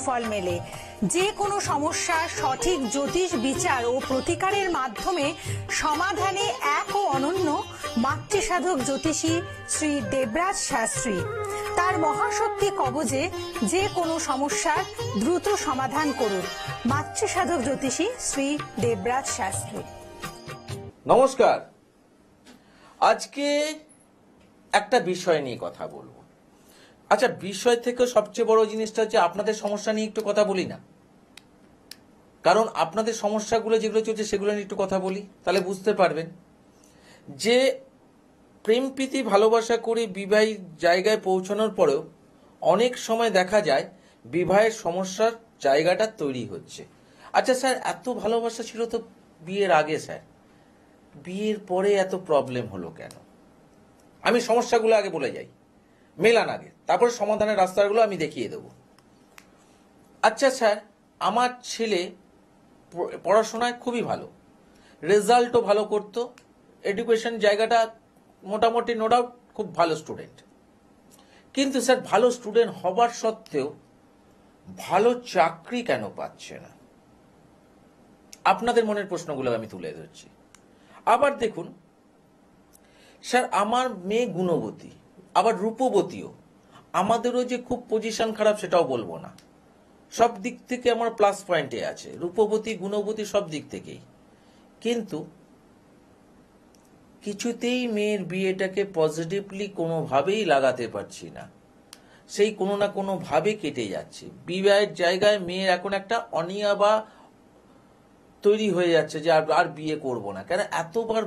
ফল মেলে। যে কোনো সমস্যার সঠিক জ্যোতিষ বিচার ও প্রতিকারের মাধ্যমে সমাধানে এক ও অনন্য মাতৃসাধক জ্যোতিষী শ্রী দেবরাজ শাস্ত্রী। তার মহাশক্তি কবজে যে কোনো সমস্যার দ্রুত সমাধান করুন। মাতৃসাধক জ্যোতিষী শ্রী দেবরাজ শাস্ত্রী। নমস্কার। আজকে একটা বিষয় নিয়ে কথা বলবো। আচ্ছা, বিষয় থেকে সবচেয়ে বড় জিনিসটা হচ্ছে আপনাদের সমস্যা নিয়ে একটু কথা বলি না? কারণ আপনাদের সমস্যাগুলো যেগুলো চলছে সেগুলো নিয়ে একটু কথা বলি, তাহলে বুঝতে পারবেন যে প্রেম প্রীতি ভালোবাসা করে বিবাহের জায়গায় পৌঁছানোর পরেও অনেক সময় দেখা যায় বিবাহের সমস্যার জায়গাটা তৈরি হচ্ছে। আচ্ছা স্যার, এত ভালোবাসা ছিল তো বিয়ের আগে, স্যার বিয়ের পরে এত প্রবলেম হলো কেন? আমি সমস্যাগুলো আগে বলে যাই, মেলান আগে, তারপরে সমাধানের রাস্তাগুলো আমি দেখিয়ে দেব। আচ্ছা স্যার, আমার ছেলে পড়াশোনায় খুবই ভালো, রেজাল্টও ভালো করতো, এডুকেশন জায়গাটা মোটামুটি নো ডাউট খুব ভালো স্টুডেন্ট। কিন্তু স্যার ভালো স্টুডেন্ট হবার সত্ত্বেও ভালো চাকরি কেন পাচ্ছে না? আপনাদের মনের প্রশ্নগুলো আমি তুলে ধরছি। আবার দেখুন স্যার, আমার মেয়ে গুণবতী, আবার রূপবতীও, আমাদেরও যে খুব পজিশন খারাপ সেটাও বলবো না, সব দিক থেকে আমার প্লাস পয়েন্টে আছে, রূপবতী গুণবতী সব দিক থেকেই। কিন্তু কিছুতেই মেয়ের বিয়েটাকে পজিটিভলি কোনোভাবেই লাগাতে পারছি না, সেই কোনো না কোনো ভাবে কেটে যাচ্ছে। বিবাহের জায়গায় মেয়ের এখন একটা অনীহা বা তৈরি হয়ে যাচ্ছে যে আর বিয়ে করব না। কেন? এতবার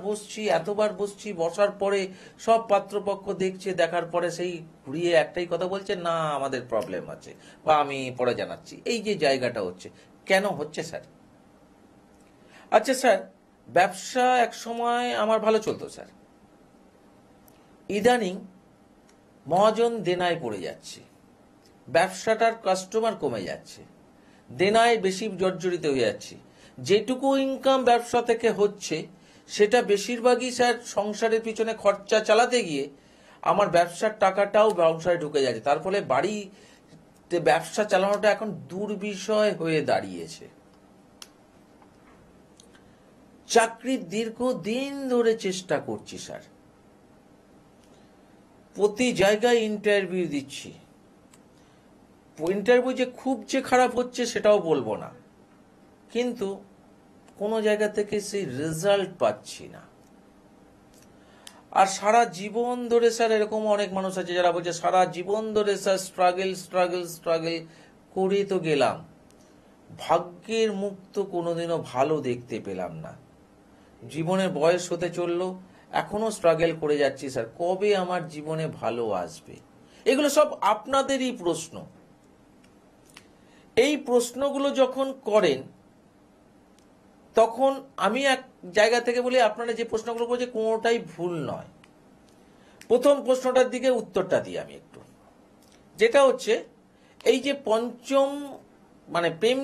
বসছি, বসার পরে সব পাত্রপক্ষ দেখছে, দেখার পরে সেই ঘুরিয়ে একটাই কথা বলছে, না আমাদের প্রবলেম আছে বা আমি পরে জানাচ্ছি। এই যে জায়গাটা হচ্ছে, কেন হচ্ছে স্যার? আচ্ছা স্যার, ব্যবসা এক সময় আমার ভালো চলতো স্যার, ইদানিং মহাজন দেনায় পড়ে যাচ্ছে, ব্যবসাটার কাস্টমার কমে যাচ্ছে, দেনায় বেশি জর্জরিত হয়ে যাচ্ছে। যেটুকু ইনকাম ব্যবসা থেকে হচ্ছে সেটা বেশিরভাগই স্যার সংসারের পিছনে খরচা চালাতে গিয়ে আমার ব্যবসার টাকাটাও ব্যবসায় ঢুকে যাচ্ছে। তার ফলে বাড়িতে ব্যবসা চালানোটা এখন দুর্বিষয় হয়ে দাঁড়িয়েছে। চাকরির দীর্ঘদিন ধরে চেষ্টা করছি স্যার, প্রতি জায়গায় ইন্টারভিউ দিচ্ছি, ইন্টারভিউ যে খুব যে খারাপ হচ্ছে সেটাও বলবো না, কিন্তু কোনো জায়গা থেকে সেই রেজাল্ট পাচ্ছি না। আর সারা জীবন ধরে স্যার এরকম অনেক মানুষ আছে যারা বলছে সারা জীবন ধরে স্যার স্ট্রাগল করে তো গেলাম, ভাগ্যের মুখ তো কোনোদিনও ভালো দেখতে পেলাম না। জীবনের বয়স হতে চললো, এখনো স্ট্রাগল করে যাচ্ছি স্যার, কবে আমার জীবনে ভালো আসবে? এগুলো সব আপনাদেরই প্রশ্ন। এই প্রশ্নগুলো যখন করেন তখন আমি এক জায়গা থেকে বলি, আপনারা যে প্রশ্নগুলো করছে কোনোটাই ভুল নয়। প্রথম প্রশ্নটার দিকে উত্তরটা দিই আমি একটু, যেটা হচ্ছে এই যে পঞ্চম মানে প্রেম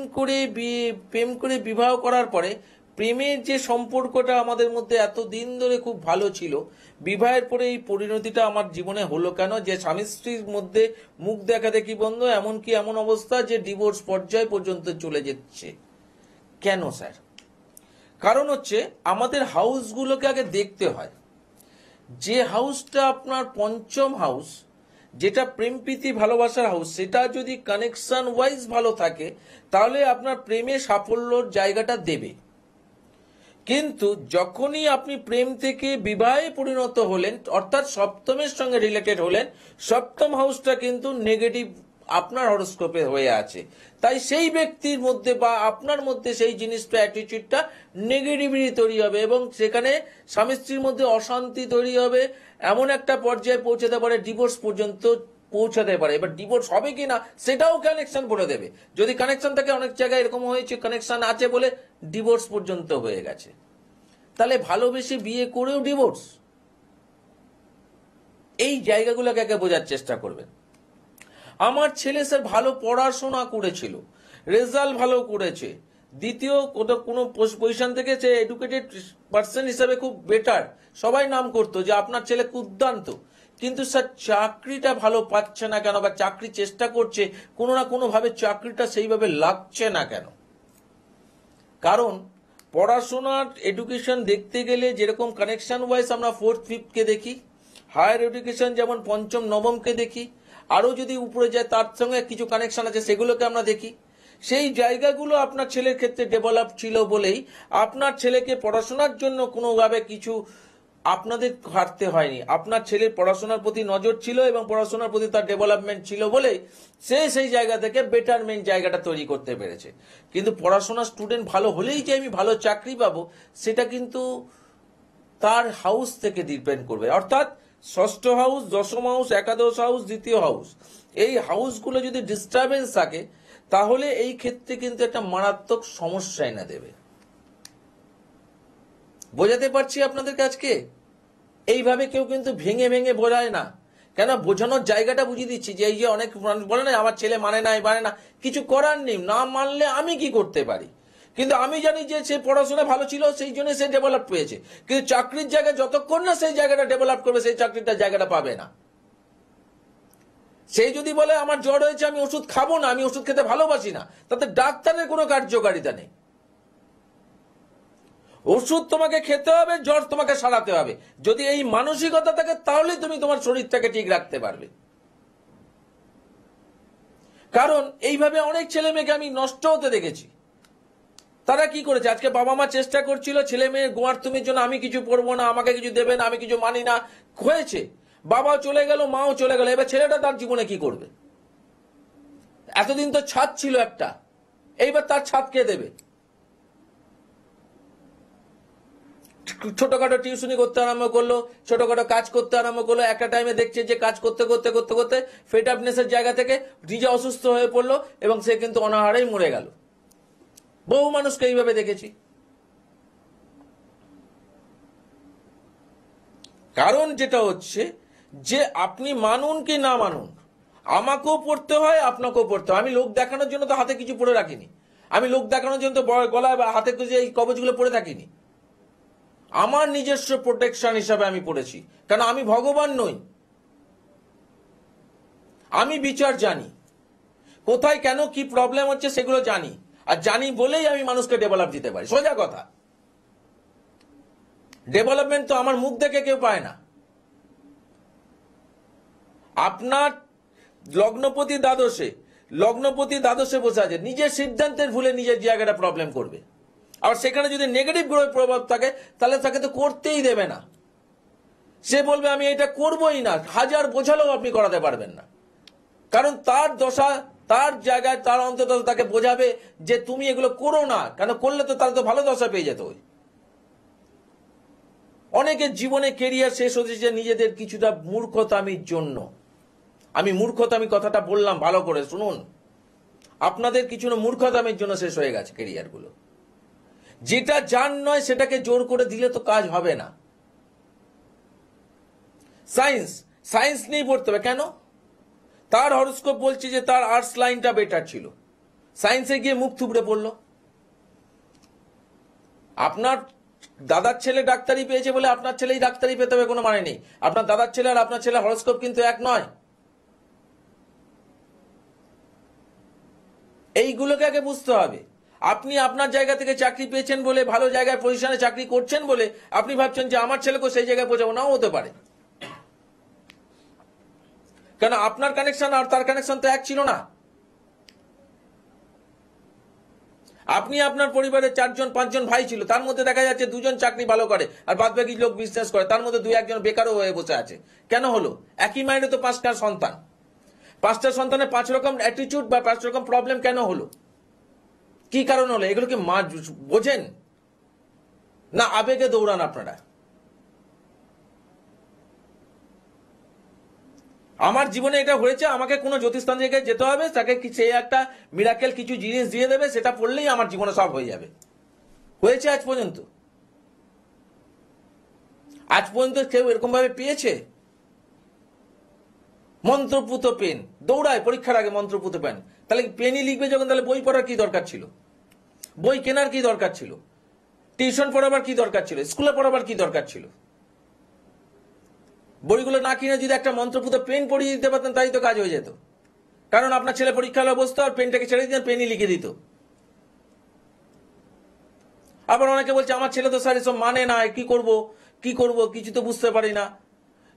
করে বিবাহ করার পরে প্রেমের যে সম্পর্কটা আমাদের মধ্যে এত দিন ধরে খুব ভালো ছিল, বিবাহের পরে এই পরিণতিটা আমার জীবনে হলো কেন? যে স্বামী স্ত্রীর মধ্যে মুখ দেখা দেখি বন্ধ, এমনকি এমন অবস্থা যে ডিভোর্স পর্যায় পর্যন্ত চলে যাচ্ছে। কেন স্যার? কারণ হচ্ছে আমাদের হাউসগুলোকে আগে দেখতে হয়। যে হাউসটা আপনার পঞ্চম হাউস, যেটা প্রেম প্রীতি ভালোবাসার হাউস, সেটা যদি কানেকশন ওয়াইজ ভালো থাকে তাহলে আপনার প্রেমে সাফল্যর জায়গাটা দেবে। কিন্তু যখনই আপনি প্রেম থেকে বিবাহে পরিণত হলেন, অর্থাৎ সপ্তমের সঙ্গে রিলেটেড হলেন, সপ্তম হাউসটা কিন্তু নেগেটিভ আপনার হরোস্কোপে হয়ে আছে। তাই সেই ব্যক্তির মধ্যে বা আপনার মধ্যে সেই জিনিসটা অ্যাটিটিউডটা নেগেটিভলি তৈরি হবে এবং সেখানে স্বামী স্ত্রীর মধ্যে অশান্তি তৈরি হবে, এমন একটা পর্যায়ে পৌঁছাতে পারে ডিভোর্স পর্যন্ত পৌঁছাতে পারে। এবার ডিভোর্স হবে কিনা সেটাও কানেকশন বলে দেবে। যদি কানেকশন থাকে, অনেক জায়গায় এরকম হয়েছে কানেকশন আছে বলে ডিভোর্স পর্যন্ত হয়ে গেছে, তাহলে ভালোবেসে বিয়ে করেও ডিভোর্স। এই জায়গাগুলোকে আগে বোঝার চেষ্টা করবেন। আমার ছেলে স্যার ভালো পড়াশোনা করেছিল, রেজাল্ট ভালো করেছে, দ্বিতীয় কোনো পজিশন থেকে সে এডুকেটেড পার্সন হিসাবে খুব বেটার, সবাই নাম করতো যে আপনার ছেলে দুর্দান্ত, কিন্তু স্যার চাকরিটা ভালো পাচ্ছে না কেন, বা চাকরি চেষ্টা করছে কোনো না কোনো ভাবে চাকরিটা সেইভাবে লাগছে না কেন? কারণ পড়াশোনার এডুকেশন দেখতে গেলে যেরকম কানেকশন ওয়াইজ আমরা 4th 5th কে দেখি, হায়ার এডুকেশন যেমন 5ম 9মকে দেখি, আরো যদি উপরে যায় তার সঙ্গে কিছু কানেকশন আছে সেগুলোকে আমরা দেখি। সেই জায়গাগুলো আপনার ছেলের ক্ষেত্রে ডেভেলপ ছিল বলেই আপনার ছেলেকে পড়াশোনার জন্য কোনোভাবে কিছু আপনাদের হারতে হয়নি। আপনার ছেলের পড়াশোনার প্রতি নজর ছিল এবং পড়াশোনার প্রতি তার ডেভেলপমেন্ট ছিল বলেই সে সেই জায়গা থেকে বেটারমেন্ট জায়গাটা তৈরি করতে পেরেছে। কিন্তু পড়াশোনার স্টুডেন্ট ভালো হলেই যে আমি ভালো চাকরি পাবো সেটা কিন্তু তার হাউস থেকে ডিপেন্ড করবে। অর্থাৎ ষষ্ঠ হাউস, দশম হাউস, একাদশ হাউস, দ্বিতীয় হাউস, এই হাউসগুলো যদি ডিস্টারবেন্স থাকে তাহলে এই ক্ষেত্রে কিন্তু একটা মারাত্মক সমস্যা এনে দেবে। বোঝাতে পারছি আপনাদেরকে আজকে? এইভাবে কেউ কিন্তু ভেঙে ভেঙে বোঝায় না, কেন বোঝানোর জায়গাটা বুঝিয়ে দিচ্ছি। যে এই যে অনেক বলে না আমার ছেলে মানে না, কিছু করার নেই, না মানলে আমি কি করতে পারি? কিন্তু আমি জানি যে সে পড়াশোনা ভালো ছিল সেই জন্য সে ডেভেলপ পেয়েছে, কিন্তু চাকরির জায়গায় যতক্ষণ না সেই জায়গাটা ডেভেলপ করবে সেই চাকরিটার জায়গাটা পাবে না। সেই যদি বলে আমার জ্বর হয়েছে আমি ওষুধ খাবো না, আমি ওষুধ খেতে ভালোবাসি না, তাতে ডাক্তারের কোনো কার্যকারিতা নেই। ওষুধ তোমাকে খেতে হবে, জ্বর তোমাকে সারাতে হবে। যদি এই মানসিকতা থাকে তাহলে তুমি তোমার শরীরটাকে ঠিক রাখতে পারবে। কারণ এইভাবে অনেক ছেলে মেয়েকে আমি নষ্ট হতে দেখেছি। তারা কি করেছে, আজকে বাবা মা চেষ্টা করছিল ছেলে মেয়ের গোয়ার্তুমির জন্য, আমি কিছু পড়বো না, আমাকে কিছু দেবে না, আমি কিছু মানি না, হয়েছে বাবাও চলে গেল, মাও চলে গেল, এবার ছেলেটা তার জীবনে কি করবে? এতদিন তো ছাদ ছিল একটা, এইবার তার ছাদ কে দেবে? ছোটখাটো টিউশনি করতে আরম্ভ করলো, ছোটখাটো কাজ করতে আরম্ভ করলো, একটা টাইমে দেখছে যে কাজ করতে করতে করতে করতে ফেড আপনেসের জায়গা থেকে নিজে অসুস্থ হয়ে পড়লো এবং সে কিন্তু অনাহারেই মরে গেল। বহু মানুষকে এইভাবে দেখেছি। কারণ যেটা হচ্ছে যে আপনি মানুন কি না মানুন, আমাকেও পড়তে হয় আপনাকেও পড়তে হয়। আমি লোক দেখানোর জন্য তো হাতে কিছু পড়ে রাখিনি, আমি লোক দেখানোর জন্য তো গলায় বা হাতে কিছু এই কবচগুলো পড়ে থাকিনি। আমার নিজস্ব প্রোটেকশন হিসাবে আমি পড়েছি, কারণ আমি ভগবান নই। আমি বিচার জানি, কোথায় কেন কি প্রবলেম হচ্ছে সেগুলো জানি, আর জানি বলেই আমি মানুষকে ডেভেলপ দিতে পারি। সোজা কথা, ডেভেলপমেন্ট তো আমার মুখ দেখে কেউ পায় না। আপনার লগ্নপতি দ্বাদশে বসে আছে, নিজের সিদ্ধান্তের ভুলে নিজের জায়গাটা প্রবলেম করবে। আর সেখানে যদি নেগেটিভ গ্রহের প্রভাব থাকে তাহলে তাকে তো করতেই দেবে না। সে বলবে আমি এটা করবই না, হাজার বোঝালেও আপনি করাতে পারবেন না। কারণ তার দশা, তার জায়গায় তার অন্তত তাকে বোঝাবে যে তুমি এগুলো করো না, কেন করলে তো তার তো ভালো দশা পেয়ে যেত। অনেকের জীবনে কেরিয়ার শেষ হচ্ছে নিজেদের কিছুটা মূর্খতামির জন্য। আমি মূর্খতামি কথাটা বললাম, ভালো করে শুনুন, আপনাদের কিছু মূর্খতামির জন্য শেষ হয়ে গেছে কেরিয়ার গুলো। যেটা জান নয় সেটাকে জোর করে দিলে তো কাজ হবে না। সায়েন্স নিয়ে পড়তে হবে, কেন? তার হরোস্কোপ বলছে যে তার আর্টস লাইনটা বেটার ছিল, সায়েন্সে গিয়ে মুখ থুবড়ে পড়লো। আপনার দাদার ছেলে ডাক্তারি পেয়েছে বলে আপনার ছেলেই ডাক্তারি পেতে হবে কোনো মানে নেই। আপনার দাদার ছেলে আর আপনার ছেলে হরোস্কোপ কিন্তু এক নয়। এইগুলোকে আগে বুঝতে হবে। আপনি আপনার জায়গা থেকে চাকরি পেয়েছেন বলে, ভালো জায়গায় পজিশনে চাকরি করছেন বলে আপনি ভাবছেন যে আমার ছেলেকে সেই জায়গায় পৌঁছাবো, নাও হতে পারে। কেন আপনার কানেকশন আর তার কানেকশন তো এক ছিল না। আপনি আপনার পরিবারের 4-5 জন ভাই ছিল, তার মধ্যে দেখা যাচ্ছে 2 জন চাকরি ভালো করে আর বাদবাকি লোক বিজনেস করে, তার মধ্যে 2-1 বেকারও হয়ে বসে আছে। কেন হলো? একই মাইন্ডে তো 5টা সন্তান, 5টা সন্তানের 5 রকম অ্যাটিটিউড বা 5 রকম প্রবলেম কেন হলো? কি কারণ হলো? এগুলো কি মা বোঝেন না আবেগে দৌড়ান আপনারা? আমার জীবনে এটা হয়েছে, আমাকে কোনো জ্যোতিষস্থান জায়গায় যেতে হবে, তাকে সে একটা মিরাকেল কিছু জিনিস দিয়ে দেবে, সেটা পড়লেই আমার জীবনে সব হয়ে যাবে। হয়েছে আজ পর্যন্ত? আজ পর্যন্ত কেউ এরকম ভাবে পেয়েছে? মন্ত্রপুত পেন দৌড়ায় পরীক্ষার আগে, মন্ত্রপুত পেন। তাহলে পেনই লিখবে যখন, তাহলে বই পড়ার কি দরকার ছিল? বই কেনার কি দরকার ছিল? টিউশন পড়াবার কি দরকার ছিল? স্কুলে পড়াবার কি দরকার ছিল? বইগুলো না কিনে যদি একটা মন্ত্রপুত পেন পড়িয়ে দিতে পারতেন তাই তো কাজ হয়ে যেত। কারণ আপনার ছেলে পরীক্ষা হলে বসতো আর পেনটাকে ছেড়ে দিতেন, পেনই লিখে দিত। আবার অনেকে বলছে আমার ছেলে তো স্যার এসব মানে না, কি করব কিছু তো বুঝতে পারি না,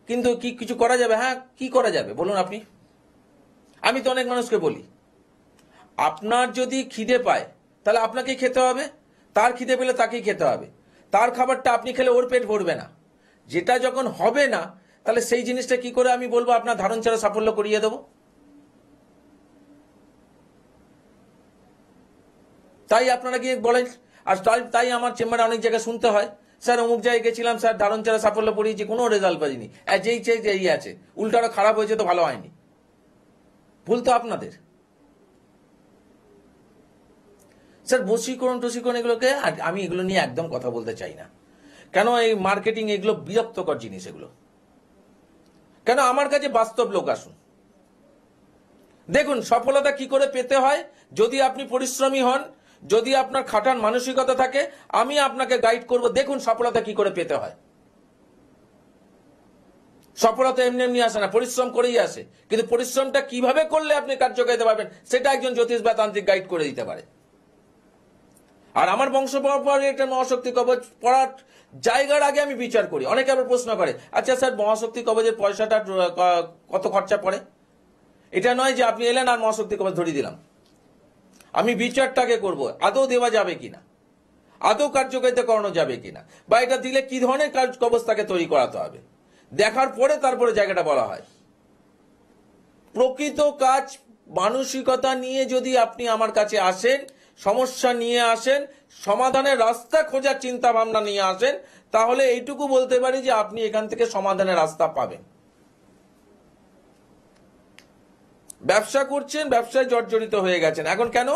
কিন্তু কিছু করা যাবে? হ্যাঁ, কি করা যাবে বলুন আপনি? আমি তো অনেক মানুষকে বলি, আপনার যদি খিদে পায় তাহলে আপনাকেই খেতে হবে, তার খিদে পেলে তাকেই খেতে হবে। তার খাবারটা আপনি খেলে ওর পেট ভরবে না। যেটা যখন হবে না তাহলে সেই জিনিসটা কি করে আমি বলবো আপনার ধারণ ছাড়া সাফল্য করিয়ে দেবো? তাই আপনারা গিয়ে বলেন, আর তাই আমার চেম্বারে অনেক জায়গায় শুনতে হয়, স্যার অমুক জায়গায় গেছিলাম স্যার, ধারণ ছাড়া সাফল্য পড়িয়েছি, কোনো রেজাল্ট পাইনি, যেই আছে, উল্টো আরো খারাপ হয়েছে, তো ভালো হয়নি। ভুল তো আপনাদের। স্যার বশীকরণ টসীকরণ এগুলোকে আমি এগুলো নিয়ে একদম কথা বলতে চাই না। কেন এই মার্কেটিং এগুলো বিরক্তকর জিনিস এগুলো। কেন আমার কাছে বাস্তব লোক আসুন, দেখুন সফলতা কি করে পেতে হয়। যদি আপনি পরিশ্রমী হন, যদি আপনার খাটার মানসিকতা থাকে, আমি আপনাকে গাইড করব, দেখুন সফলতা কি করে পেতে হয়। সফলতা এমনি এমনি আসে না, পরিশ্রম করেই আসে। কিন্তু পরিশ্রমটা কিভাবে করলে আপনি কার্যকারিতা পাবেন সেটা একজন জ্যোতিষ বা তান্ত্রিক গাইড করে দিতে পারে। আর আমার বংশ পরম্পরায় একটা মহাশক্তি কবচ পড়ার জায়গার আগে আমি বিচার করি। অনেকে আবার প্রশ্ন করে, আচ্ছা স্যার মহাশক্তি কবচের পয়সাটা কত খরচা পড়ে? এটা নয় যে আপনি এলেন আর মহাশক্তি কবচ ধরিয়ে দিলাম। আমি বিচারটাকে করব, আদৌ দেওয়া যাবে কিনা, আদৌ কার্যকারিতা করানো যাবে কিনা, বা এটা দিলে কি ধরনের কবচ তাকে তৈরি করাতে হবে, দেখার পরে তারপরে জায়গাটা বলা হয়। প্রকৃত কাজ মানসিকতা নিয়ে যদি আপনি আমার কাছে আসেন, সমস্যা নিয়ে আসেন, সমাধানের রাস্তা খোঁজার চিন্তা ভাবনা নিয়ে আসেন, তাহলে এইটুকু বলতে পারি যে আপনি এখান থেকে সমাধানের রাস্তা পাবেন। ব্যবসা করছেন, ব্যবসায় জর্জরিত হয়ে গেছেন, এখন কেন?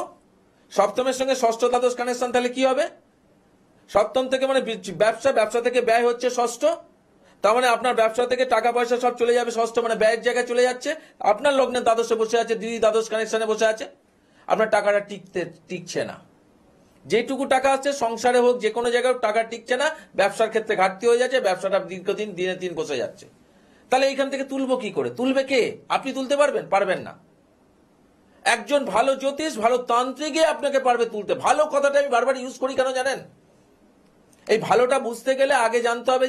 সপ্তমের সঙ্গে ষষ্ঠ দ্বাদশ কানেকশন, তাহলে কি হবে? সপ্তম থেকে মানে ব্যবসা থেকে ব্যয় হচ্ছে ষষ্ঠ, তার মানে আপনার ব্যবসা থেকে টাকা পয়সা সব চলে যাবে ষষ্ঠ, মানে ব্যয়ের জায়গায় চলে যাচ্ছে। আপনার লগ্নে দ্বাদশে বসে আছে, দিদি দ্বাদশ কানেকশনে বসে আছে, আপনার টাকাটা টিকছে না। যেটুকু টাকা আছে সংসারে হোক যে কোনো জায়গায় টাকা টিকছে না, ব্যবসার ক্ষেত্রে ঘাটতি হয়ে যাচ্ছে, ব্যবসাটা দীর্ঘদিন দিনে দিন বসে যাচ্ছে। তাহলে এইখান থেকে তুলবো কি করে? তুলবে কে? আপনি তুলতে পারবেন না। একজন ভালো জ্যোতিষ, ভালো তান্ত্রিকে আপনাকে পারবে তুলতে। ভালো কথাটা আমি বারবার ইউজ করি কেন জানেন? এই ভালোটা বুঝতে গেলে আগে জানতে হবে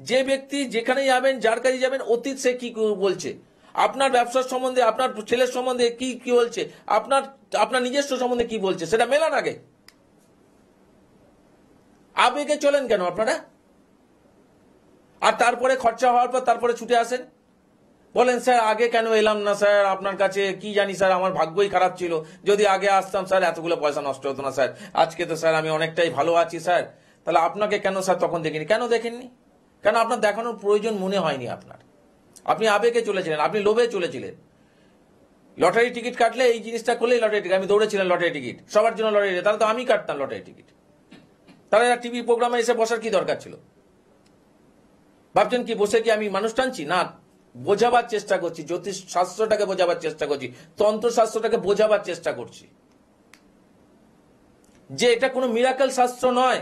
যে ব্যক্তি যেখানে যাবেন, যার কাছে যাবেন, অতীত সে কি বলছে, আপনার ব্যবসার সম্বন্ধে, আপনার ছেলের সম্বন্ধে কি বলছে, আপনার নিজস্ব সম্বন্ধে কি বলছে, সেটা মেলান আগে। আবেগে চলেন কেন আপনারা? আর তারপরে খরচা হওয়ার পর তারপরে ছুটে আসেন, বলেন স্যার আগে কেন এলাম না স্যার আপনার কাছে, কি জানি স্যার আমার ভাগ্যই খারাপ ছিল, যদি আগে আসতাম স্যার এতগুলো পয়সা নষ্ট হতো না স্যার, আজকে তো স্যার আমি অনেকটাই ভালো আছি স্যার। তাহলে আপনাকে কেন স্যার তখন দেখিনি? কেন দেখেননি? কেন আপনার দেখানোর প্রয়োজন মনে হয়নি আপনার? আপনি আবেগে চলেছিলেন, আপনি লোভে চলেছিলেন। লটারি টিকিট কাটলে এই জিনিসটা করলেই লটারি টিকিট, আমি দৌড়েছিলাম লটারি টিকিট, সবার জন্য লটারি, তাহলে তো আমি কাটতাম লটারি টিকিট। তাহলে টিভি প্রোগ্রামে এসে বসার কি দরকার ছিল? ভাবছেন কি বসে কি আমি মানুষ টানছি? না, বোঝাবার চেষ্টা করছি, জ্যোতিষ শাস্ত্রটাকে বোঝাবার চেষ্টা করছি, তন্ত্র শাস্ত্রটাকে বোঝাবার চেষ্টা করছি যে এটা কোনো মিরাকেল শাস্ত্র নয়,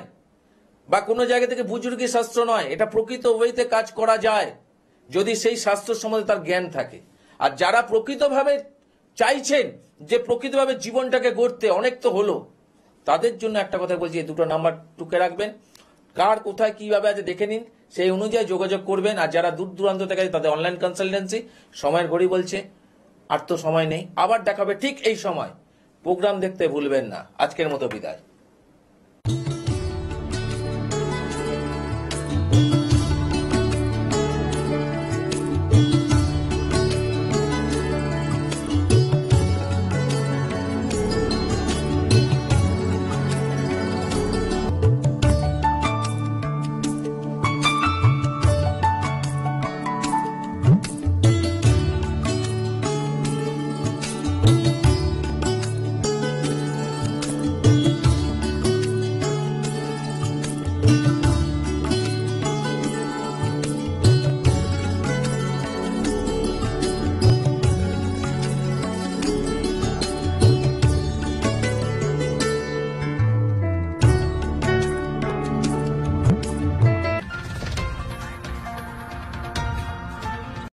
বা কোনো জায়গা থেকে বুজুর্গি শাস্ত্র নয়। এটা প্রকৃত ওয়েতে কাজ করা যায় যদি সেই শাস্ত্র সম্বন্ধে তার জ্ঞান থাকে। আর যারা প্রকৃতভাবে চাইছেন যে প্রকৃতভাবে জীবনটাকে গড়তে, অনেক তো হলো, তাদের জন্য একটা কথা বলছি, এই দুটো নাম্বার টুকে রাখবেন, কার কোথায় কিভাবে আছে দেখে নিন, সেই অনুযায়ী যোগাযোগ করবেন। আর যারা দূর দূরান্ত থেকে তাদের অনলাইন কনসালটেন্সি, সময়ের ঘড়ি বলছে আর তো সময় নেই, আবার দেখাবে ঠিক এই সময়। প্রোগ্রাম দেখতে ভুলবেন না। আজকের মতো বিদায়।